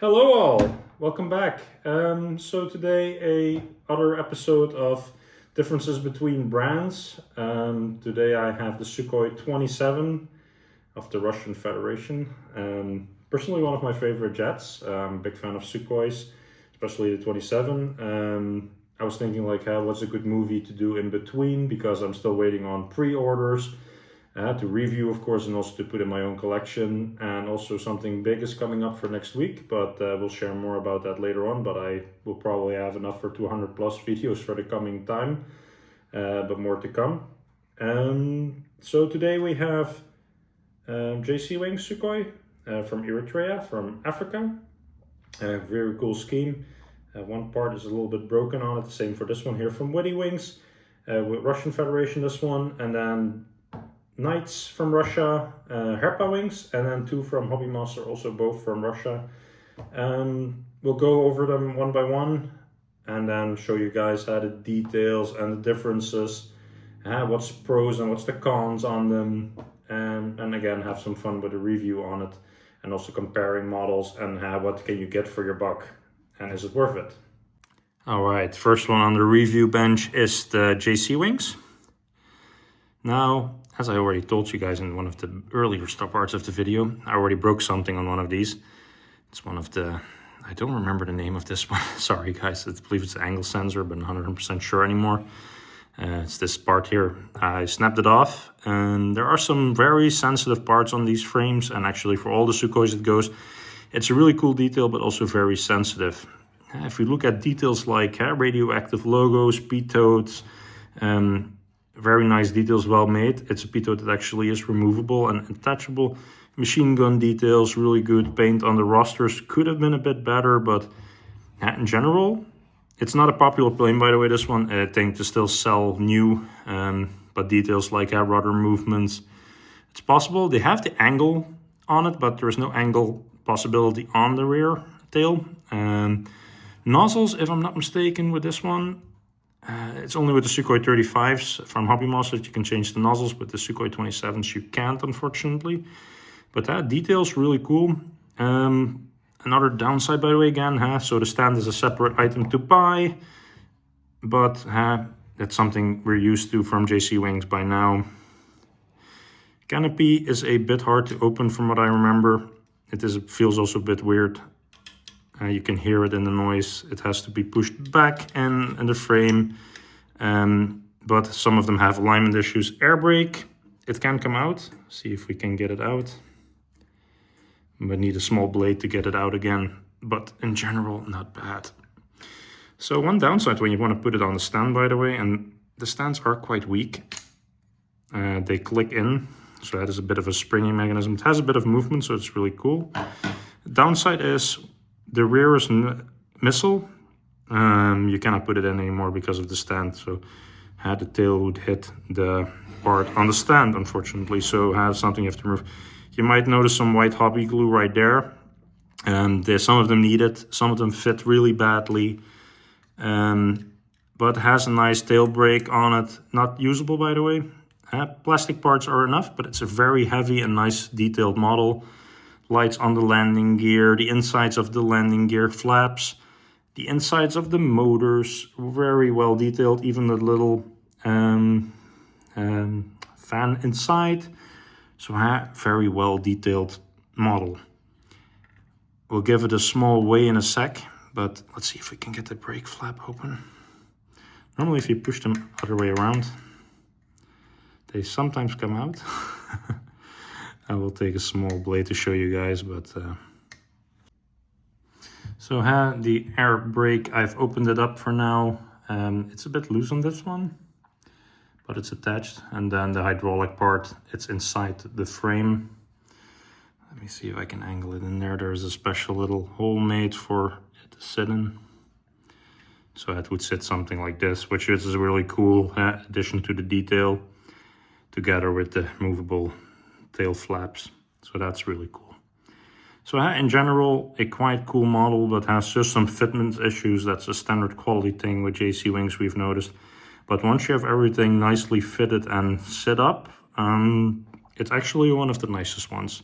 Hello all, welcome back. So today other episode of differences between brands. Today I have the Sukhoi 27 of the Russian Federation. Personally one of my favorite jets. Big fan of Sukhois, especially the 27. I was thinking like, what's a good movie to do in between, because I'm still waiting on pre-orders. To review, of course, and also to put in my own collection. And also something big is coming up for next week, but we'll share more about that later on. But I will probably have enough for 200 plus videos for the coming time, but more to come. So today we have JC Wings Sukhoi from Eritrea, from Africa. Very cool scheme. One part is a little bit broken on it, the same for this one here from Witty Wings, with Russian Federation, this one, and then Knights from Russia, Herpa Wings, and then two from Hobby Master, also both from Russia. We'll go over them one by one and then show you guys how the details and the differences, what's the pros and what's the cons on them, and again have some fun with a review on it, and also comparing models and what can you get for your buck, and is it worth it? All right, first one on the review bench is the JC Wings. Now, as I already told you guys in one of the earlier parts of the video, I already broke something on one of these. It's one of the, I don't remember the name of this one. Sorry guys, I believe it's the angle sensor, but I'm not 100% sure anymore. It's this part here. I snapped it off, and there are some very sensitive parts on these frames, and actually for all the Sukhois it goes. It's a really cool detail, but also very sensitive. If we look at details like radioactive logos, pitotes, very nice details, well made. It's a pitot that actually is removable and attachable. Machine gun details, really good. Paint on the rosters could have been a bit better, but in general, it's not a popular plane, by the way, this one. I think to still sell new, but details like rudder movements, it's possible. They have the angle on it, but there's no angle possibility on the rear tail. Nozzles, if I'm not mistaken, with this one, it's only with the Sukhoi 35s from Hobby Master that you can change the nozzles. With the Sukhoi 27s you can't, unfortunately. But that detail's really cool. Another downside, by the way, again, so the stand is a separate item to buy, but that's something we're used to from JC Wings by now. Canopy is a bit hard to open from what I remember. It feels also a bit weird. You can hear it in the noise. It has to be pushed back in the frame. But some of them have alignment issues. Air brake, it can come out. See if we can get it out. We need a small blade to get it out again. But in general, not bad. So one downside when you want to put it on the stand, by the way, and the stands are quite weak. They click in. So that is a bit of a springy mechanism. It has a bit of movement, so it's really cool. The downside is the rear is missile. You cannot put it in anymore because of the stand. So the tail would hit the part on the stand, unfortunately. So something you have to remove. You might notice some white hobby glue right there. There's some of them need it. Some of them fit really badly. But has a nice tail brake on it. Not usable, by the way. Plastic parts are enough, but it's a very heavy and nice detailed model. Lights on the landing gear, the insides of the landing gear flaps, the insides of the motors, very well detailed, even the little fan inside. So very well detailed model. We'll give it a small weigh in a sec, but let's see if we can get the brake flap open. Normally if you push them other way around, they sometimes come out. I will take a small blade to show you guys, but so the air brake, I've opened it up for now. It's a bit loose on this one, but it's attached. And then the hydraulic part, it's inside the frame. Let me see if I can angle it in there. There's a special little hole made for it to sit in. So it would sit something like this, which is a really cool addition to the detail, together with the movable tail flaps. So that's really cool. So in general, a quite cool model, but has just some fitment issues. That's a standard quality thing with JC Wings, we've noticed. But once you have everything nicely fitted and set up, it's actually one of the nicest ones.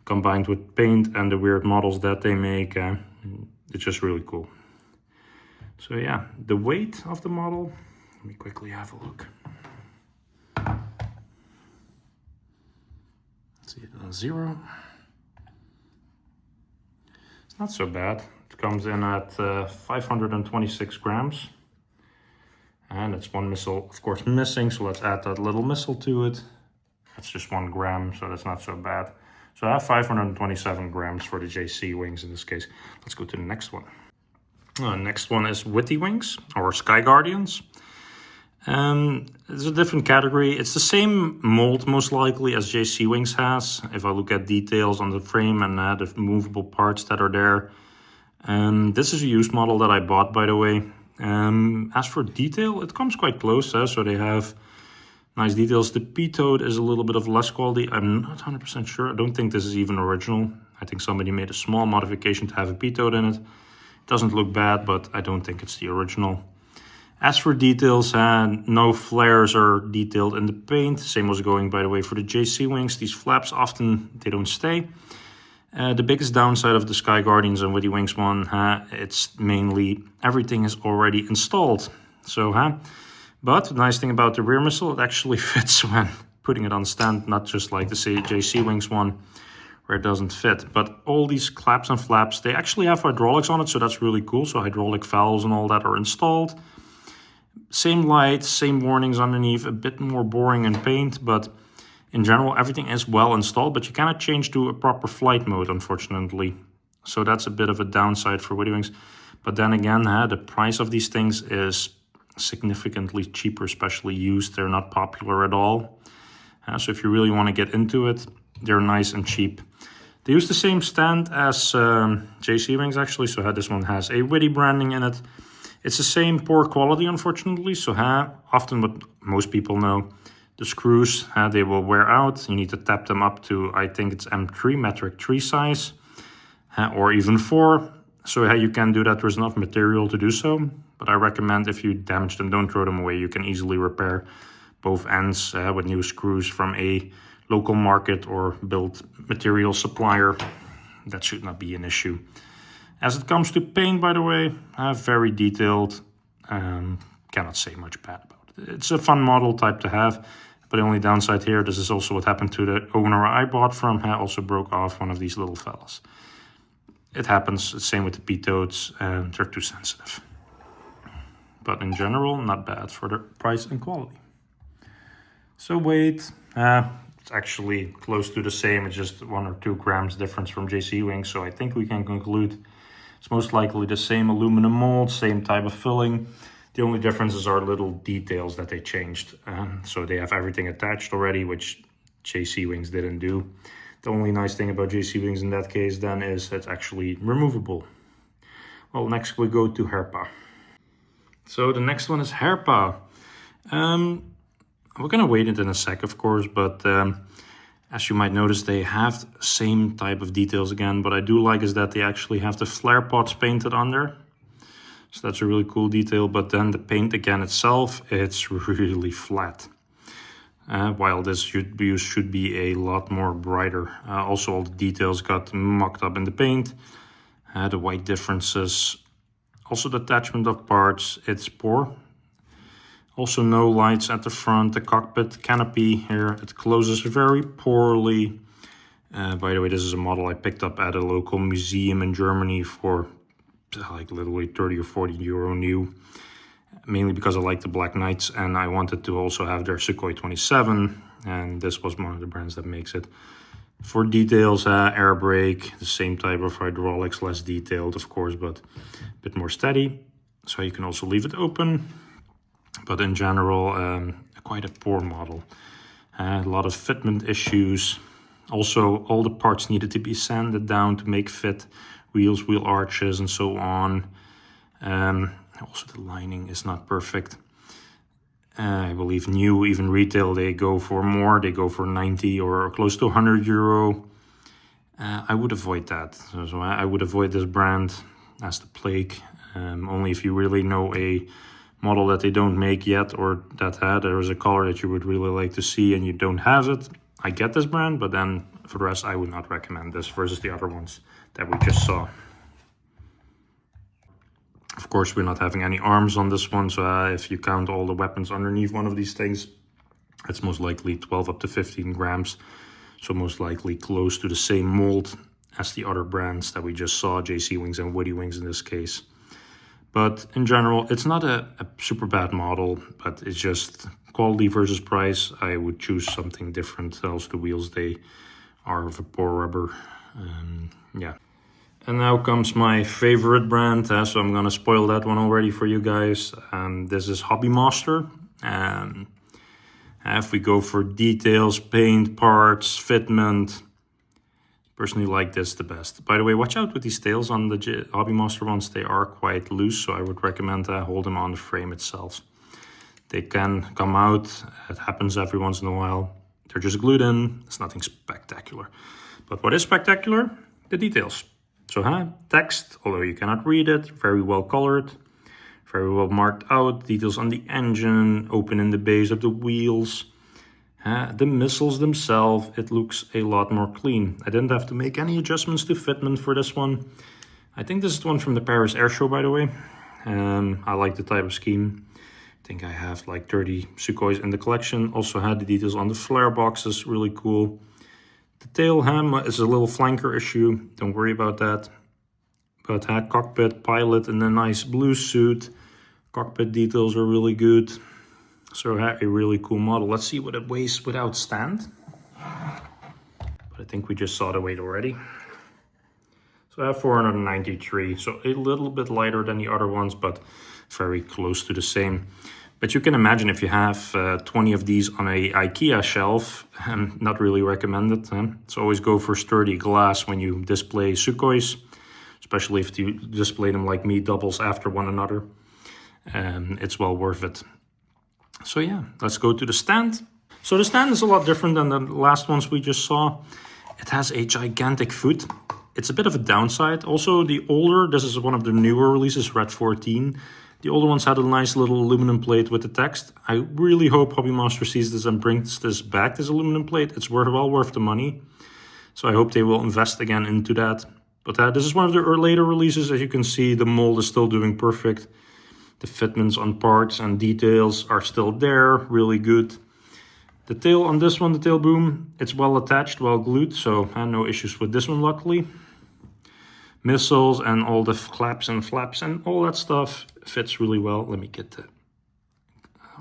combined with paint and the weird models that they make, it's just really cool. So yeah, the weight of the model, let me quickly have a look. Let's see it on 0. It's not so bad. It comes in at 526 grams. And it's one missile, of course, missing, so let's add that little missile to it. That's just 1 gram, so that's not so bad. So I have 527 grams for the JC Wings in this case. Let's go to the next one. Next one is Witty Wings, or Sky Guardians. It's a different category. It's the same mold, most likely, as JC Wings has. If I look at details on the frame and the movable parts that are there. This is a used model that I bought, by the way. As for detail, it comes quite close, so they have nice details. The P-toad is a little bit of less quality. I'm not 100% sure. I don't think this is even original. I think somebody made a small modification to have a P-toad in it. It doesn't look bad, but I don't think it's the original. As for details, no flares are detailed in the paint. Same was going, by the way, for the JC Wings. These flaps often, they don't stay. The biggest downside of the Sky Guardians and Witty Wings one, it's mainly everything is already installed. So, but the nice thing about the rear missile, it actually fits when putting it on stand, not just like the JC Wings one, where it doesn't fit. But all these claps and flaps, they actually have hydraulics on it, so that's really cool. So hydraulic valves and all that are installed. Same lights, same warnings underneath, a bit more boring in paint, but in general, everything is well installed, but you cannot change to a proper flight mode, unfortunately. So that's a bit of a downside for Witty Wings. But then again, the price of these things is significantly cheaper, especially used. They're not popular at all. So if you really want to get into it, they're nice and cheap. They use the same stand as JC Wings, actually. So this one has a Witty branding in it. It's the same poor quality, unfortunately. So often what most people know, the screws, they will wear out. You need to tap them up to, I think it's M3, metric 3 size, or even 4. So you can do that. There's enough material to do so. But I recommend if you damage them, don't throw them away. You can easily repair both ends with new screws from a local market or build material supplier. That should not be an issue. As it comes to paint, by the way, very detailed. Cannot say much bad about it. It's a fun model type to have. But the only downside here, this is also what happened to the owner I bought from. Also broke off one of these little fellas. It happens, same with the P-toads, and they're too sensitive. But in general, not bad for the price and quality. So weight, it's actually close to the same. It's just 1 or 2 grams difference from JC Wings. So I think we can conclude it's most likely the same aluminum mold, same type of filling. The only differences are little details that they changed. So they have everything attached already, which JC Wings didn't do. The only nice thing about JC Wings in that case then is it's actually removable. Well, next we go to Herpa. So the next one is Herpa. We're gonna wait it in a sec, of course, but as you might notice, they have the same type of details again. What I do like is that they actually have the flare pots painted on there. So that's a really cool detail, but then the paint again itself, it's really flat. While this should be a lot more brighter. Also all the details got mucked up in the paint. The white differences. Also the attachment of parts, it's poor. Also no lights at the front. The cockpit canopy here, it closes very poorly. By the way, this is a model I picked up at a local museum in Germany for like literally 30 or 40 euro new, mainly because I like the Black Knights and I wanted to also have their Sukhoi 27, and this was one of the brands that makes it. For details, air brake, the same type of hydraulics, less detailed of course, but a bit more steady. So you can also leave it open, but in general, quite a poor model. A lot of fitment issues. Also, all the parts needed to be sanded down to make fit. Wheels, wheel arches, and so on. Also, the lining is not perfect. I believe new, even retail, they go for more. They go for 90 or close to 100 euro. I would avoid that. So I would avoid this brand as the plague. Only if you really know a model that they don't make yet, or that there is a color that you would really like to see and you don't have it. I get this brand, but then for the rest, I would not recommend this versus the other ones that we just saw. Of course, we're not having any arms on this one, so if you count all the weapons underneath one of these things, it's most likely 12 up to 15 grams. So most likely close to the same mold as the other brands that we just saw, JC Wings and Witty Wings in this case. But in general, it's not a super bad model, but it's just quality versus price. I would choose something different. Also, the wheels, they are vapor rubber. Yeah. And now comes my favorite brand, so I'm gonna spoil that one already for you guys. This is Hobby Master. If we go for details, paint, parts, fitment, personally like this the best. By the way, watch out with these tails on the Hobby Master ones. They are quite loose, so I would recommend hold them on the frame itself. They can come out. It happens every once in a while. They're just glued in. It's nothing spectacular. But what is spectacular? The details. So text, although you cannot read it, very well colored, very well marked out. Details on the engine, open in the base of the wheels. The missiles themselves, it looks a lot more clean. I didn't have to make any adjustments to fitment for this one. I think this is the one from the Paris Air Show, by the way. I like the type of scheme. I think I have like 30 Sukhois in the collection. Also had the details on the flare boxes, really cool. The tail is a little flanker issue, don't worry about that. But cockpit, pilot in a nice blue suit. Cockpit details are really good. So a really cool model. Let's see what it weighs without stand. But I think we just saw the weight already. So I have 493, so a little bit lighter than the other ones, but very close to the same. But you can imagine if you have 20 of these on a IKEA shelf, not really recommended. So always go for sturdy glass when you display Sukhois, especially if you display them like me, doubles after one another. It's well worth it. So yeah, let's go to the stand. So the stand is a lot different than the last ones we just saw. It has a gigantic foot. It's a bit of a downside. Also, this is one of the newer releases, Red 14. The older ones had a nice little aluminum plate with the text. I really hope Hobby Master sees this and brings this back, this aluminum plate. It's well worth the money. So I hope they will invest again into that. But this is one of their later releases. As you can see, the mold is still doing perfect. The fitments on parts and details are still there, really good. The tail on this one, the tail boom, it's well attached, well glued, so no issues with this one, luckily. Missiles and all the claps and flaps and all that stuff fits really well. Let me get the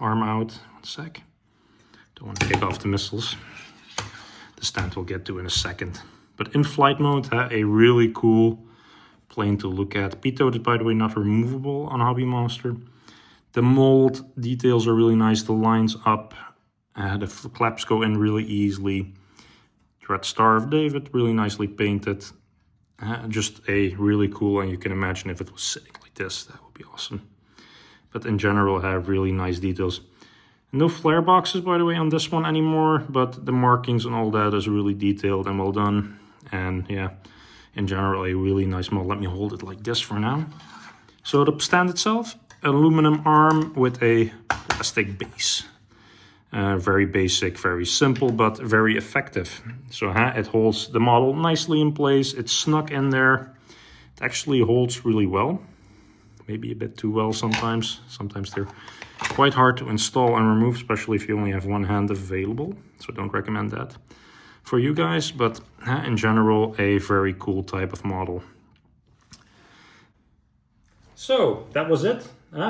arm out, 1 sec. Don't want to kick off the missiles. The stand we'll get to in a second. But in flight mode, a really cool plane to look at. Pitot is, by the way, not removable on Hobby Master. The mold details are really nice. The lines up. The claps go in really easily. Red Star of David, really nicely painted. Just a really cool, and you can imagine if it was sitting like this, that would be awesome. But in general, have really nice details. No flare boxes, by the way, on this one anymore, but the markings and all that is really detailed and well done. And yeah, in general, a really nice model. Let me hold it like this for now. So the stand itself, aluminum arm with a plastic base. Very basic, very simple, but very effective. So it holds the model nicely in place. It's snuck in there. It actually holds really well. Maybe a bit too well sometimes. Sometimes they're quite hard to install and remove, especially if you only have one hand available. So don't recommend that for you guys. But in general, a very cool type of model. So that was it.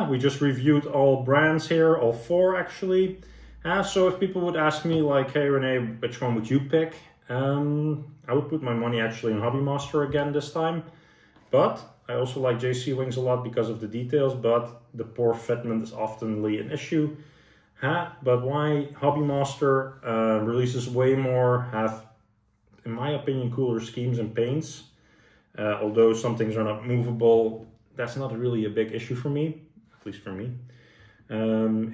We just reviewed all brands here, all 4 actually. So if people would ask me like, hey Rene, which one would you pick? I would put my money actually on Hobby Master again this time. But I also like JC Wings a lot because of the details, but the poor fitment is oftenly an issue. But why Hobby Master releases way more, have, in my opinion, cooler schemes and paints. Although some things are not movable, that's not really a big issue for me, at least for me.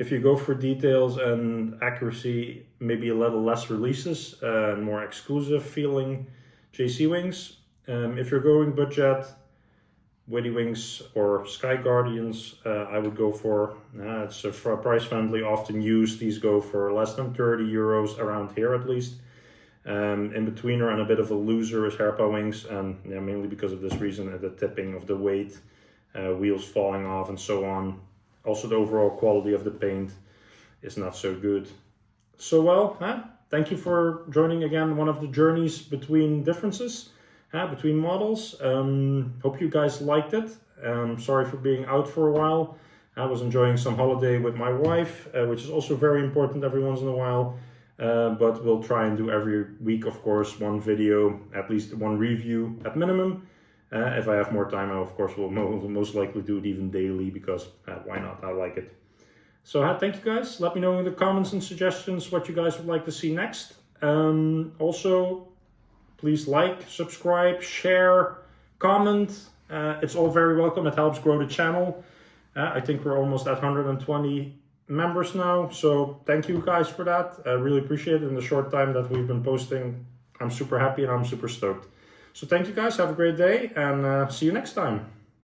If you go for details and accuracy, maybe a little less releases, more exclusive feeling JC Wings. If you're going budget, Witty Wings or Sky Guardians, I would go for. It's price friendly, often used. These go for less than 30 euros around here at least. In-betweener and a bit of a loser is Herpa Wings, and yeah, mainly because of this reason, the tipping of the weight, wheels falling off and so on. Also the overall quality of the paint is not so good. So well, thank you for joining again one of the journeys between differences, between models. Hope you guys liked it. Sorry for being out for a while. I was enjoying some holiday with my wife, which is also very important every once in a while. But we'll try and do every week, of course, one video, at least one review at minimum. If I have more time, I of course will most likely do it even daily, because why not? I like it. So thank you guys. Let me know in the comments and suggestions what you guys would like to see next. Also, please like, subscribe, share, comment. It's all very welcome. It helps grow the channel. I think we're almost at 120 members now, so thank you guys for that. I really appreciate it. In the short time that we've been posting, I'm super happy and I'm super stoked. So thank you guys, have a great day, and see you next time.